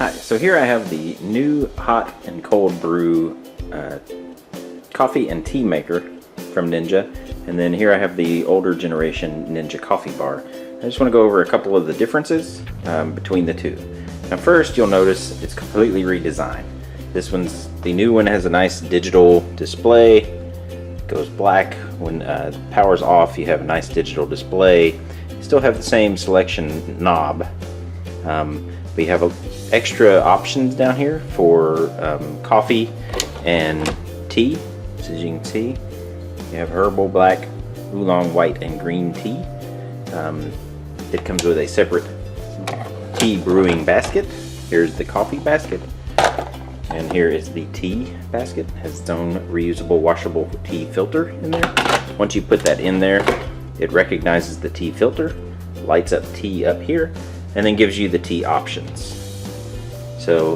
Hi, so here I have the new hot and cold brew coffee and tea maker from Ninja, and then here I have the older generation Ninja coffee bar. I just want to go over a couple of the differences between the two. Now first, you'll notice it's completely redesigned. The new one has a nice digital display. It goes black. When power's off, you have a nice digital display. You still have the same selection knob, but you have extra options down here for coffee and tea. So as you can see, you have herbal, black, oolong, white, and green tea. It comes with a separate tea brewing basket. Here's the coffee basket, and here is the tea basket. It has its own reusable, washable tea filter in there. Once you put that in there, it recognizes the tea filter, lights up tea up here, and then gives you the tea options. So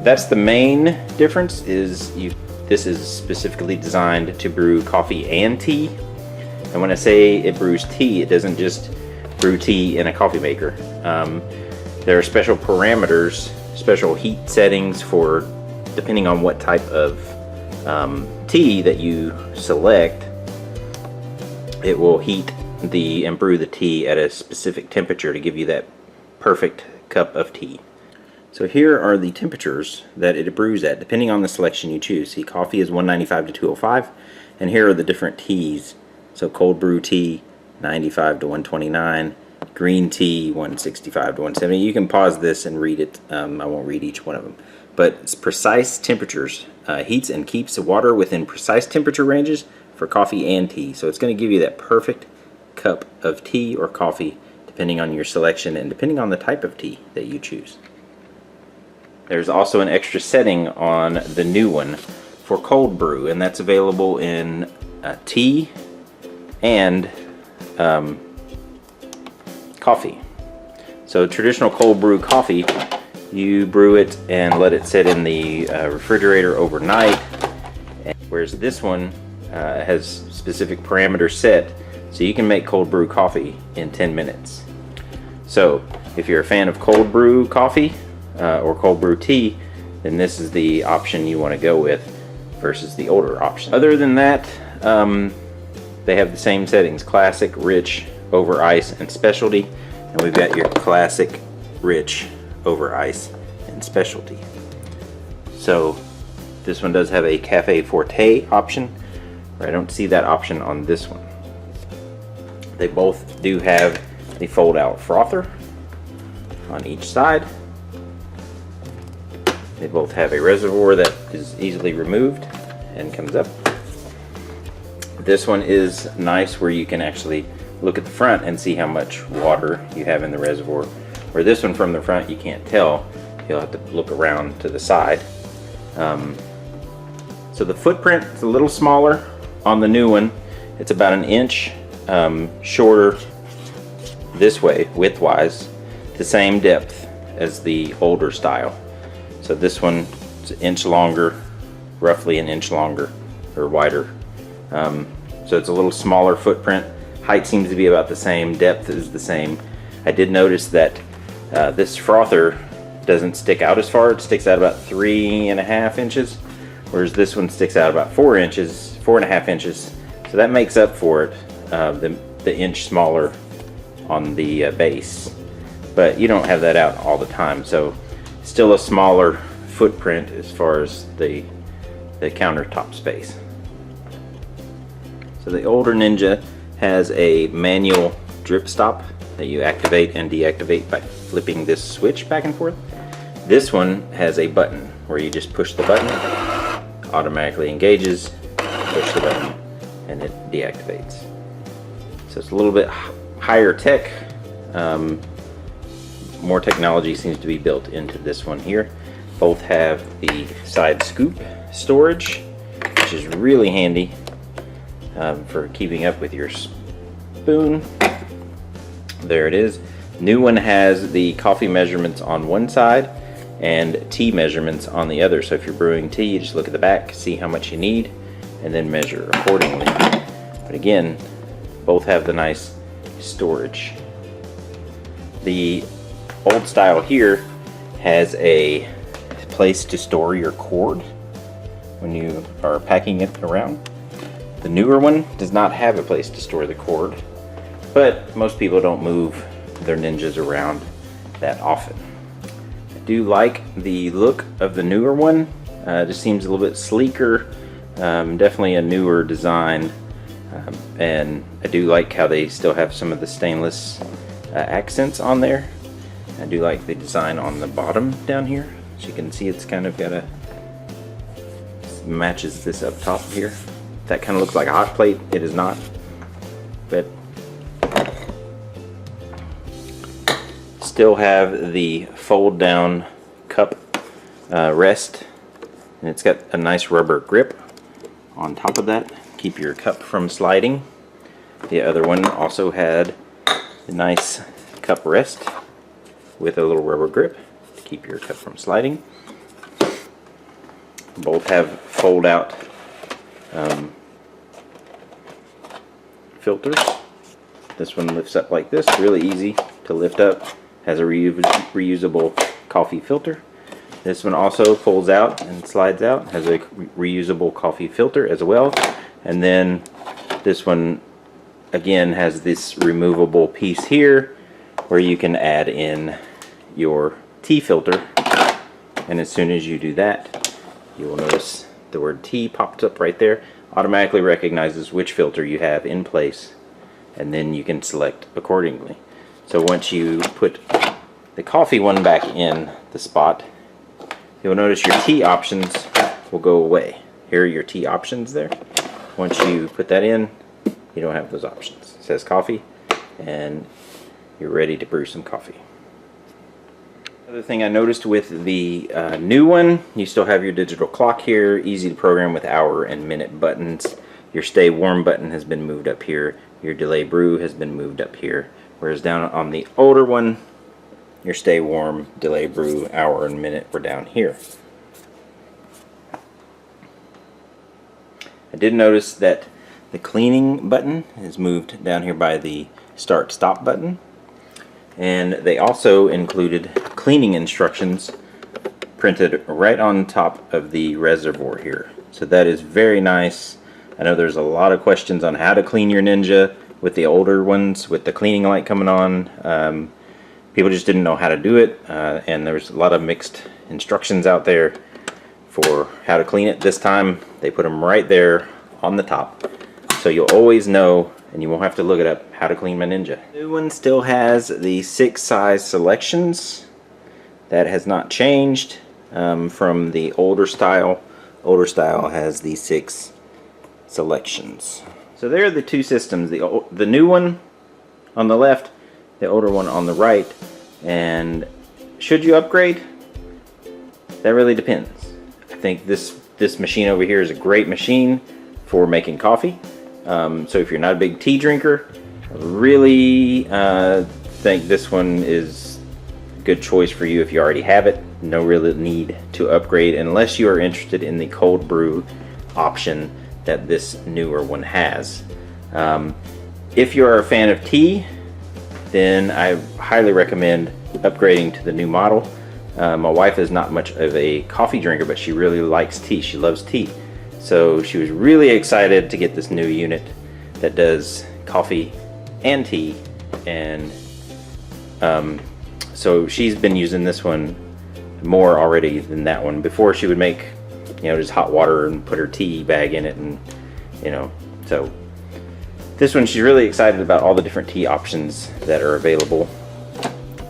that's the main difference. This is specifically designed to brew coffee and tea. And when I say it brews tea, it doesn't just brew tea in a coffee maker. There are special parameters, special heat settings for, depending on what type of tea that you select, it will heat and brew the tea at a specific temperature to give you that perfect cup of tea. So here are the temperatures that it brews at, depending on the selection you choose. See, coffee is 195 to 205, and here are the different teas. So cold brew tea, 95 to 129, green tea, 165 to 170. You can pause this and read it. I won't read each one of them. But it's precise temperatures. Heats and keeps the water within precise temperature ranges for coffee and tea. So it's going to give you that perfect cup of tea or coffee, depending on your selection and depending on the type of tea that you choose. There's also an extra setting on the new one for cold brew, and that's available in tea and coffee. So traditional cold brew coffee, you brew it and let it sit in the refrigerator overnight, whereas this one has specific parameters set, so you can make cold brew coffee in 10 minutes. So if you're a fan of cold brew coffee or cold brew tea, then this is the option you want to go with versus the older option. Other than that, they have the same settings: classic, rich, over ice, and specialty. And we've got your classic, rich, over ice, and specialty. So this one does have a cafe forte option, where I don't see that option on this one. They both do have the fold out frother on each side. They both have a reservoir that is easily removed and comes up. This one is nice where you can actually look at the front and see how much water you have in the reservoir. Where this one from the front you can't tell. You'll have to look around to the side. So the footprint is a little smaller on the new one. It's about an inch shorter this way, width-wise, the same depth as the older style. So this one is an inch longer, roughly an inch longer or wider. So it's a little smaller footprint. Height seems to be about the same, depth is the same. I did notice that this frother doesn't stick out as far. It sticks out about 3.5 inches, whereas this one sticks out about 4.5 inches. So that makes up for it, the inch smaller on the base. But you don't have that out all the time, so still a smaller footprint as far as the countertop space. So the older Ninja has a manual drip stop that you activate and deactivate by flipping this switch back and forth. This one has a button where you just push the button, automatically engages, push the button, and it deactivates. So it's a little bit higher tech. More technology seems to be built into this one here. Both have the side scoop storage, which is really handy for keeping up with your spoon. There it is. New one has the coffee measurements on one side and tea measurements on the other. So if you're brewing tea, you just look at the back, see how much you need, and then measure accordingly. But again, both have the nice storage. The old style here has a place to store your cord when you are packing it around. The newer one does not have a place to store the cord, but most people don't move their Ninjas around that often. I do like the look of the newer one. It just seems a little bit sleeker, definitely a newer design, and I do like how they still have some of the stainless accents on there. I do like the design on the bottom down here. As you can see, it's kind of got matches this up top here. That kind of looks like a hot plate. It is not, but still have the fold down cup rest, and it's got a nice rubber grip on top of that, keep your cup from sliding. The other one also had a nice cup rest with a little rubber grip to keep your cup from sliding. Both have fold out filters. This one lifts up like this, really easy to lift up, has a reusable coffee filter. This one also folds out and slides out, has a reusable coffee filter as well. And then this one again has this removable piece here where you can add in your tea filter, and as soon as you do that, you will notice the word tea pops up right there. Automatically recognizes which filter you have in place, and then you can select accordingly. So once you put the coffee one back in the spot, you'll notice your tea options will go away. Here are your tea options there. Once you put that in, you don't have those options. It says coffee, and you're ready to brew some coffee. Another thing I noticed with the new one, you still have your digital clock here, easy to program with hour and minute buttons. Your stay warm button has been moved up here. Your delay brew has been moved up here. Whereas down on the older one, your stay warm, delay brew, hour and minute were down here. I did notice that the cleaning button is moved down here by the start stop button, and they also included cleaning instructions printed right on top of the reservoir here. So that is very nice. I know there's a lot of questions on how to clean your Ninja with the older ones with the cleaning light coming on. People just didn't know how to do it, and there's a lot of mixed instructions out there for how to clean it. This time they put them right there on the top, so you'll always know and you won't have to look it up, how to clean my Ninja. The new one still has the 6 size selections. That has not changed from the older style. Older style has the 6 selections. So there are the two systems, the new one on the left, the older one on the right. And should you upgrade? That really depends. I think this machine over here is a great machine for making coffee. So if you're not a big tea drinker, I really think this one is a good choice for you if you already have it. No real need to upgrade unless you are interested in the cold brew option that this newer one has. If you're a fan of tea, then I highly recommend upgrading to the new model. My wife is not much of a coffee drinker, but she really likes tea. She loves tea. So she was really excited to get this new unit that does coffee and tea. And so she's been using this one more already than that one. Before she would make, just hot water and put her tea bag in it, and so this one she's really excited about all the different tea options that are available.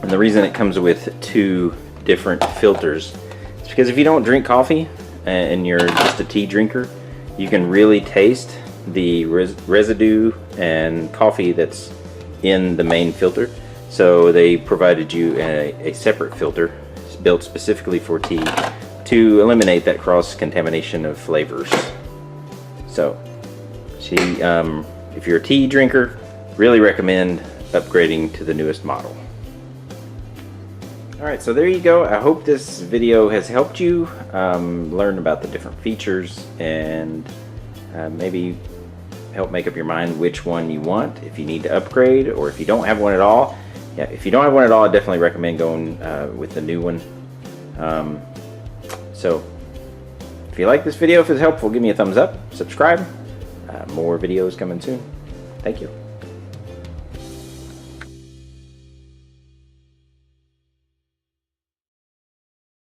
And the reason it comes with 2 different filters is because if you don't drink coffee and you're just a tea drinker, you can really taste the residue and coffee that's in the main filter. So they provided you a separate filter built specifically for tea to eliminate that cross-contamination of flavors. So if you're a tea drinker, really recommend upgrading to the newest model. Alright, so there you go. I hope this video has helped you learn about the different features and maybe help make up your mind which one you want, if you need to upgrade, or if you don't have one at all. Yeah, if you don't have one at all, I definitely recommend going with the new one. So if you like this video, if it's helpful, give me a thumbs up, subscribe. More videos coming soon. Thank you.